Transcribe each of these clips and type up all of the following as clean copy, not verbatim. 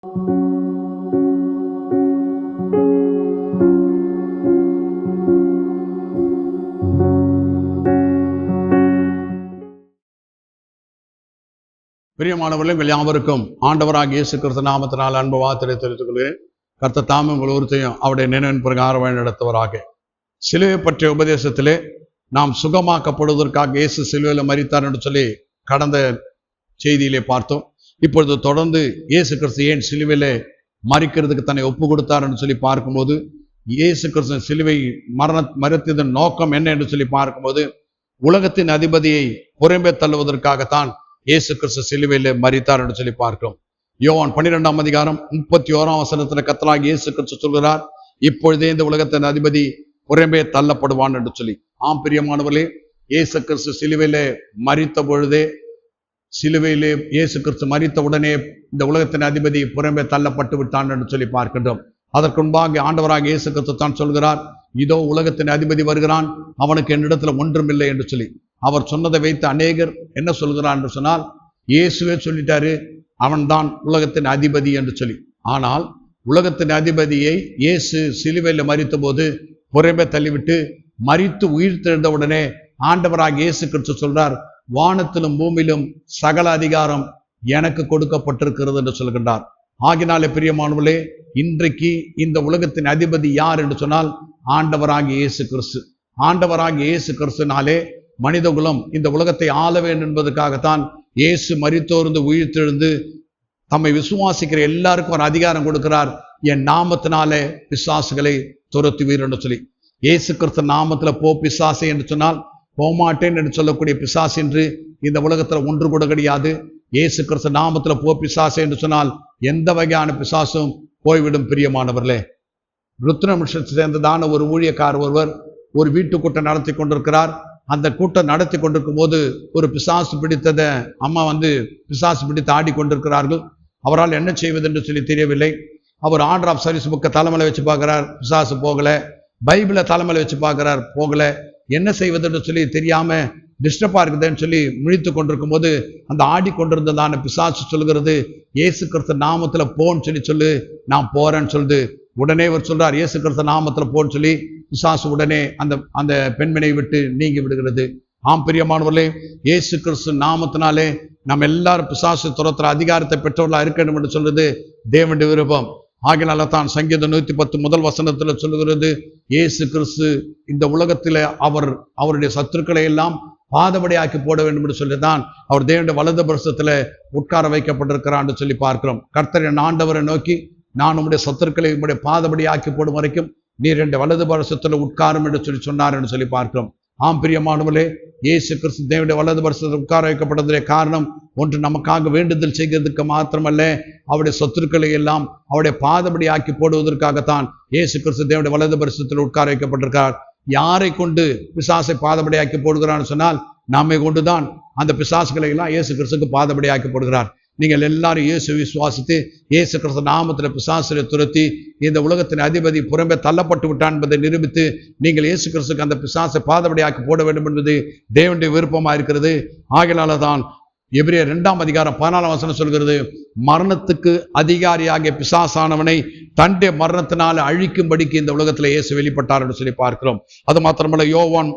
பிரியமானவர்களே, உங்கள் யாவருக்கும் ஆண்டவராகிய இயேசு கிறிஸ்து நாமத்தினால் அன்பு வாழ்த்துக்களை தெரிவித்துக் கொள்கிறேன். கர்த்தர் தாமே உங்கள் ஒருத்தையும் அவருடைய நினைவின் பிரகாரம் வழி நடத்துவராக. சிலுவை பற்றிய உபதேசத்திலே நாம் சுகமாக்கப்படுவதற்காக இயேசு சிலுவையில் மரித்தார் என்று சொல்லி கடந்த செய்தியிலே பார்த்தோம். இப்பொழுது தொடர்ந்து இயேசு கிறிஸ்து ஏன் சிலுவையிலே மரிக்கிறதுக்கு தன்னை ஒப்பு கொடுத்தார் என்று சொல்லி பார்க்கும்போது, இயேசு கிறிஸ்து சிலுவை மரித்ததன் நோக்கம் என்ன என்று சொல்லி பார்க்கும்போது, உலகத்தின் அதிபதியை புறம்பே தள்ளுவதற்காகத்தான் இயேசு கிறிஸ்து சிலுவையிலே மரித்தார் என்று சொல்லி பார்க்கிறோம். யோவான் 12ஆம் அதிகாரம் 31ஆம் வசனத்துல கர்த்தராகிய இயேசு கிறிஸ்து சொல்கிறார், இப்பொழுதே இந்த உலகத்தின் அதிபதி புறம்பே தள்ளப்படுவான் என்று சொல்லி. ஆம் பிரியமானவர்களே, இயேசு கிறிஸ்து சிலுவையிலே மரித்த பொழுதே, சிலுவையிலே இயேசு கிறிஸ்து மரித்த உடனே இந்த உலகத்தின் அதிபதி புறம்பே தள்ளப்பட்டு விட்டான் என்று சொல்லி பார்க்கின்றோம். அதற்கு முன்பாக ஆண்டவராக இயேசு கிறிஸ்து தான் சொல்கிறார், இதோ உலகத்தின் அதிபதி வருகிறான், அவனுக்கு என்னிடத்துல ஒன்றுமில்லை என்று சொல்லி. அவர் சொன்னதை வைத்து அநேகர் என்ன சொல்கிறார் என்று சொன்னால், இயேசுவே சொல்லிட்டாரு அவன்தான் உலகத்தின் அதிபதி என்று சொல்லி. ஆனால் உலகத்தின் அதிபதியை இயேசு சிலுவையில் மரித்த போது புறம்பே தள்ளிவிட்டு மரித்து உயிர் தெழுந்த உடனே ஆண்டவராக இயேசு கிறிஸ்து சொல்றார், வானத்திலும் பூமியிலும் சகல அதிகாரம் எனக்கு கொடுக்கப்பட்டிருக்கிறது என்று சொல்கின்றார். ஆகினாலே பிரியமானவர்களே, இன்றைக்கு இந்த உலகத்தின் அதிபதி யார் என்று சொன்னால் ஆண்டவராகிய இயேசு கிறிஸ்து. ஆண்டவராகிய இயேசு கிறிஸ்துனாலே மனிதகுலம் இந்த உலகத்தை ஆள வேண்டும் என்பதற்காகத்தான் இயேசு மரித்தோர்ந்து உயிர்த்தெழுந்து தம்மை விசுவாசிக்கிற எல்லாருக்கும் ஒரு அதிகாரம் கொடுக்கிறார். என் நாமத்தினாலே பிசாசுகளை துரத்துவீர் என்று சொல்லி. இயேசு கிறிஸ்து நாமத்துல போ பிசாசை என்று சொன்னால் போமாட்டேன் என்று சொல்லக்கூடிய பிசாசு என்று இந்த உலகத்துல ஒன்று கூட கிடையாது. இயேசு கிறிஸ்து நாமத்துல போ பிசாசை என்று சொன்னால் எந்த வகையான பிசாசும் போய்விடும். பிரியமானவர்களே, ருத்ரமிஷத்தை சேர்ந்ததான ஒரு ஊழியக்காரர் ஒருவர் ஒரு வீட்டுக்கூட்டம் நடத்தி கொண்டிருக்கிறார். அந்த கூட்டம் நடத்தி கொண்டிருக்கும் போது ஒரு பிசாசு பிடித்ததை அம்மா பிசாசு பிடித்து ஆடி கொண்டிருக்கிறார்கள். அவரால் என்ன செய்வது என்று சொல்லி தெரியவில்லை. அவர் ஆர்டர் ஆஃப் சர்வீஸ் புக்கை தலைமையில வச்சு பார்க்கிறார், பிசாசு போகல. பைபிளை தலைமையில வச்சு பார்க்கிறார், போகல. என்ன செய்வது என்று சொல்லி தெரியாம டிஸ்டர்பா இருக்குதுன்னு சொல்லி முழித்து கொண்டிருக்கும் போது அந்த ஆடிக்கொண்டிருந்ததான பிசாசு சொல்கிறது, இயேசு கிறிஸ்து நாமத்துல போன்னு சொல்லு, நான் போறேன்னு சொல்லுது. உடனே அவர் சொல்றார், இயேசு கிறிஸ்து நாமத்துல போன்னு சொல்லி பிசாசு உடனே அந்த பெண்மனை விட்டு நீங்கி விடுகிறது. ஆம் பிரியமானவர்களே, இயேசு கிறிஸ்து நாமத்தினாலே நம்ம எல்லாரும் பிசாசு துரத்துற அதிகாரத்தை பெற்றவர்களா இருக்கணும் என்று சொல்றது தேவனுடைய விருப்பம். ஆகினால தான் சங்கீதம் 110 முதல் வசனத்துல சொல்லுகிறது, இயேசு கிறிஸ்து இந்த உலகத்தில அவருடைய சத்துருக்களை எல்லாம் பாதபடியாக்கி போட வேண்டும் என்று சொல்லிதான் அவர் தேவனுடைய வலது பரிசத்துல உட்கார வைக்கப்பட்டிருக்கிறார் என்று சொல்லி பார்க்கிறோம். கர்த்தரின் ஆண்டவரை நோக்கி, நான் உம்முடைய சத்துருக்களை உம்முடைய பாதபடி ஆக்கி போடும் வரைக்கும் நீர் என்ற வலது பரிசத்துல உட்காரும் என்று சொன்னார் என்று சொல்லி பார்க்கிறோம். ஆம் பிரியமானவர்களே, இயேசு கிறிஸ்து தேவனுடைய வலது பரிசத்தில் உட்கார வைக்கப்பட்டதே காரணம் ஒன்று, நமக்காக வேண்டுதல் செய்கிறதுக்கு மாத்திரமல்ல, அவருடைய சத்துருக்களை எல்லாம் அவருடைய பாதபடி ஆக்கி போடுவதற்காகத்தான் இயேசு கிறிஸ்து தேவனுடைய வலது பரிசத்தில் உட்கார வைக்கப்பட்டிருக்கிறார். யாரை கொண்டு பிசாசை பாதபடி ஆக்கி போடுகிறான்னு சொன்னால் நம்மை கொண்டுதான் அந்த பிசாசுகளை எல்லாம் இயேசு கிறிஸ்துக்கு பாதபடி ஆக்கி போடுகிறார். நீங்கள் எல்லாரும் இயேசு விசுவாசித்து இயேசு கிறிஸ்து நாமத்துல பிசாசுகளை துரத்தி இந்த உலகத்தின் அதிபதி புறம்பே தள்ளப்பட்டு விட்டான் என்பதை நிரூபித்து நீங்கள் இயேசு கிறிஸ்துக்கு அந்த பிசாசை பாதபடியாக்கி போட வேண்டும் என்பது தேவனுடைய விருப்பமா இருக்கிறது. ஆகையால தான் எபிரேயர் 2ஆம் அதிகாரம் 14ஆம் வசனம் சொல்கிறது, மரணத்துக்கு அதிகாரியாகிய பிசாசானவனை தன்னுடைய மரணத்தினால அழிக்கும்படிக்கு இந்த உலகத்துல இயேசு வெளிப்பட்டார் என்று சொல்லி பார்க்கிறோம். அது மாத்திரமல்ல, யோவான்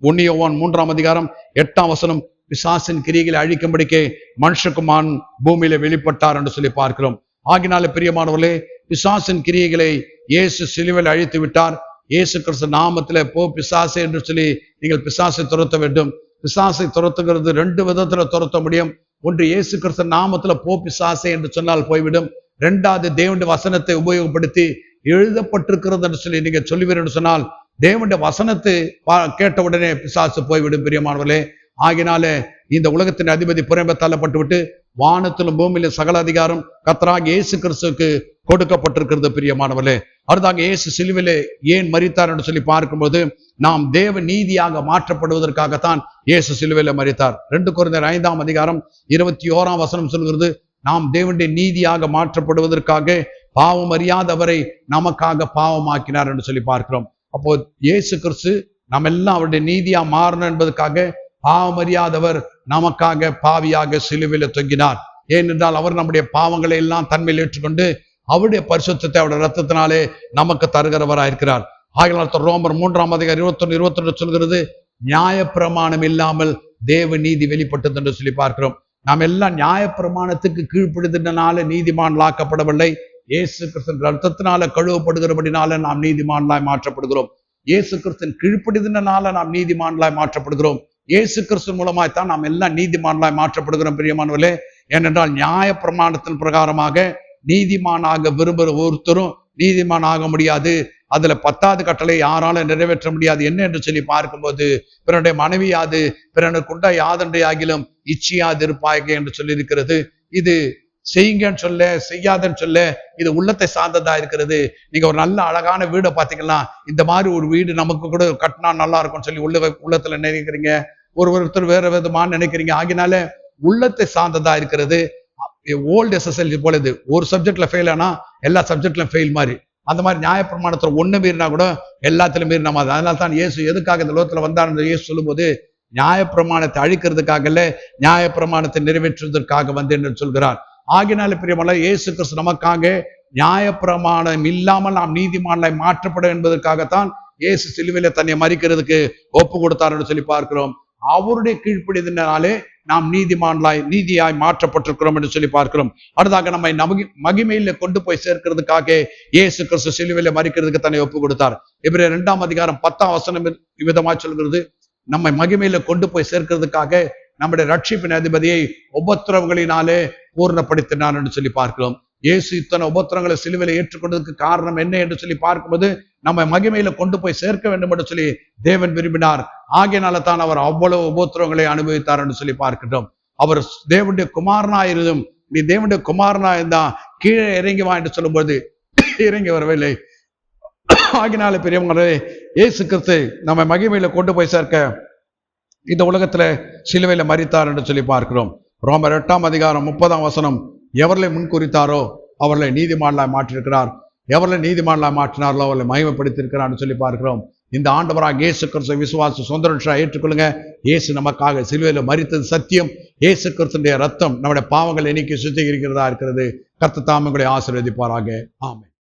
3ஆம் அதிகாரம் 8ஆம் வசனம், பிசாசின் கிரியைகளை அழிக்கும்படிக்கே மனுஷகுமாரன் பூமியில வெளிப்பட்டார் என்று சொல்லி பார்க்கிறோம். ஆகினால பிரியமானவர்களே, பிசாசின் கிரியைகளை இயேசு சிலுவையில் அழித்து விட்டார். இயேசு கிறிஸ்து நாமத்திலே போ பிசாசே என்று சொல்லி நீங்கள் பிசாசை துரத்த வேண்டும். பிசாசை துரத்துகிறது 2 விதத்துல துரத்த முடியும். ஒன்று, இயேசு கிறிஸ்து நாமத்துல போ பிசாசே என்று சொன்னால் போய்விடும். 2வது, தேவனுடைய வசனத்தை உபயோகப்படுத்தி எழுதப்பட்டிருக்கிறது என்று சொல்லி நீங்க சொல்லுவீர் என்று சொன்னால் தேவனுடைய வசனத்தை கேட்ட உடனே பிசாசு போய்விடும். பிரியமானவர்களே, ஆகினாலே இந்த உலகத்தின் அதிபதி புறம்பே தள்ளப்பட்டு விட்டு வானத்திலும் பூமியிலும் சகல அதிகாரம் கர்த்தராகிய இயேசு கிறிஸ்துவுக்கு கொடுக்கப்பட்டிருக்கிறது. பிரியமானவர்களே, அடுத்தாக இயேசு சிலுவையிலே ஏன் மரித்தார் என்று சொல்லி பார்க்கும்போது, நாம் தேவ நீதியாக மாற்றப்படுவதற்காகத்தான் இயேசு சிலுவையிலே மரித்தார். 2 கொரிந்தியர் 5ஆம் அதிகாரம் 21ஆம் வசனம் சொல்கிறது, நாம் தேவனுடைய நீதியாக மாற்றப்படுவதற்காக பாவம் அறியாதவரை நமக்காக பாவமாக்கினார் என்று சொல்லி பார்க்கிறோம். அப்போ இயேசு கிறிஸ்து நம்ம எல்லாம் அவருடைய நீதியா மாறணும் என்பதற்காக பாவம் அறியாதவர் நமக்காக பாவியாக சிலுவையில தொங்கினார். ஏனென்றால் அவர் நம்முடைய பாவங்களை எல்லாம் தன்மையில் ஏற்றுக்கொண்டு அவருடைய பரிசுத்தத்தை அவருடைய ரத்தத்தினாலே நமக்கு தருகிறவராயிருக்கிறார். ஆகிய ரோமர் 3:21-22 சொல்கிறது, நியாயப்பிரமாணம் இல்லாமல் தேவ நீதி வெளிப்பட்டது என்று சொல்லி பார்க்கிறோம். நாம் எல்லாம் நியாயப்பிரமாணத்துக்கு கீழ்ப்படுதினால நீதிமான்களாக்கப்படவில்லை. இயேசு கிறிஸ்துவின் ரத்தத்தினால கழுவப்படுகிறபடினால நாம் நீதிமான்களாய் மாற்றப்படுகிறோம். இயேசு கிறிஸ்துவின் கீழ்ப்படுதினால நாம் நீதிமான்களாய் மாற்றப்படுகிறோம். இயேசு கிறிஸ்து மூலமாய் தான் நாம் எல்லாம் நீதிமான்களாய் மாற்றப்படுகிறோம் பிரியமானவர்களே. ஏனென்றால் நியாய பிரமாணத்தின் பிரகாரமாக நீதிமானாக விரும்புகிற ஒருத்தரும் நீதிமான் ஆக முடியாது. அதுல 10வது கட்டளை யாரால நிறைவேற்ற முடியாது. என்ன என்று சொல்லி பார்க்கும்போது, பிறனுடைய மனைவி யாது, பிறனுக்குண்ட யாதொன்றை ஆகிலும் இச்சியாது இருப்பாய்க என்று சொல்லி இருக்கிறது. இது செய்யுங்கன்னு சொல்ல, செய்யாதன்னு சொல்ல, இது உள்ளத்தை சார்ந்ததா இருக்கிறது. நீங்க ஒரு நல்ல அழகான வீடை பார்த்தீங்கன்னா, இந்த மாதிரி ஒரு வீடு நமக்கு கூட கட்டினா நல்லா இருக்கும்னு சொல்லி உள்ளத்துல நினைக்கிறீங்க, ஒருத்தர் வேற விதமா நினைக்கிறீங்க. ஆகினால உள்ளத்தை சார்ந்ததா இருக்கிறது. ஓல்டு எஸ்எஸ்எல்சி போல இது ஒரு சப்ஜெக்ட்ல ஃபெயில் ஆனா எல்லா சப்ஜெக்ட்லயும் ஃபெயில் மாதிரி. அந்த மாதிரி நியாயப்பிரமாணத்துல ஒண்ணு மீறினா கூட எல்லாத்திலும் மீறினா மாதிரி. அதனால தான் இயேசு எதுக்காக இந்த லோகத்துல வந்தார் என்று இயேசு சொல்லும்போது, நியாயப்பிரமாணத்தை அழிக்கிறதுக்காக இல்ல, நியாயப்பிரமாணத்தை நிறைவேற்றுவதற்காக வந்தேன் என்று சொல்கிறார். ஆகினால பிரியமல்ல, இயேசு கிறிஸ்து நமக்காக நியாயப்பிரமாணம் இல்லாமல் நாம் நீதிமான்களாய் மாற்றப்படும் என்பதற்காகத்தான் இயேசு சிலுவையில தன்னை மரிக்கிறதுக்கு ஒப்பு கொடுத்தார் என்று சொல்லி பார்க்கிறோம். அவருடைய கீழ்ப்படிதனாலே நாம் நீதியாய் மாற்றப்பட்டிருக்கிறோம் என்று சொல்லி பார்க்கிறோம். அடுத்தாக நம்மை மகிமையில கொண்டு போய் சேர்க்கிறதுக்காக இயேசு கிறிஸ்து சிலுவையில மரிக்கிறதுக்கு தன்னை ஒப்பு கொடுத்தார். எபிரேயர் 2:10 விதமா சொல்கிறது, நம்மை மகிமையில கொண்டு போய் சேர்க்கிறதுக்காக நம்முடைய ரட்சிப்பின் அதிபதியை உபத்திரவங்களினாலே பூர்ணப்படுத்தினார் என்று சொல்லி பார்க்கிறோம். இயேசு இத்தனை உபத்திரங்களை சிலுவையில ஏற்றுக்கொண்டதுக்கு காரணம் என்ன என்று சொல்லி பார்க்கும்போது, நம்ம மகிமையில கொண்டு போய் சேர்க்க வேண்டும் என்று சொல்லி தேவன் விரும்பினார். ஆகையினால தான் அவர் அவ்வளவு உபத்திரவங்களை அனுபவித்தார் என்று சொல்லி பார்க்கிறோம். அவர் தேவனுடைய குமாரனாயிருந்தும், நீ தேவனுடைய குமாரனா இருந்தா கீழே இறங்கி வா என்று சொல்லும்போது இறங்கி வரவில்லை. ஆகினால பெரியவங்களே, இயேசு கிறிஸ்து நம்ம மகிமையில கொண்டு போய் சேர்க்க இந்த உலகத்துல சிலுவையில மரித்தார் என்று சொல்லி பார்க்கிறோம். ரோமர் 8:30 எவர்களை முன்குறித்தாரோ அவர்களை நீதிமான்களாய் மாற்றிருக்கிறார், எவர்களை நீதிமான்களாய் மாற்றினார்களோ அவர்களை மகிமைப்படுத்தியிருக்கிறார் சொல்லி பார்க்கிறோம். இந்த ஆண்டவராக இயேசு கிறிஸ்துவை விசுவாச சொந்த ரட்சகராக ஏற்றுக்கொள்ளுங்க. இயேசு நமக்காக சிலுவையில மரித்தது சத்தியம். இயேசு கிறிஸ்துவினுடைய ரத்தம் நம்முடைய பாவங்களை நீக்கி சுத்திகரிக்கிறதா இருக்கிறது. கர்த்தர் தாமே உங்களை ஆசீர்வதிப்பாராக. ஆமென்.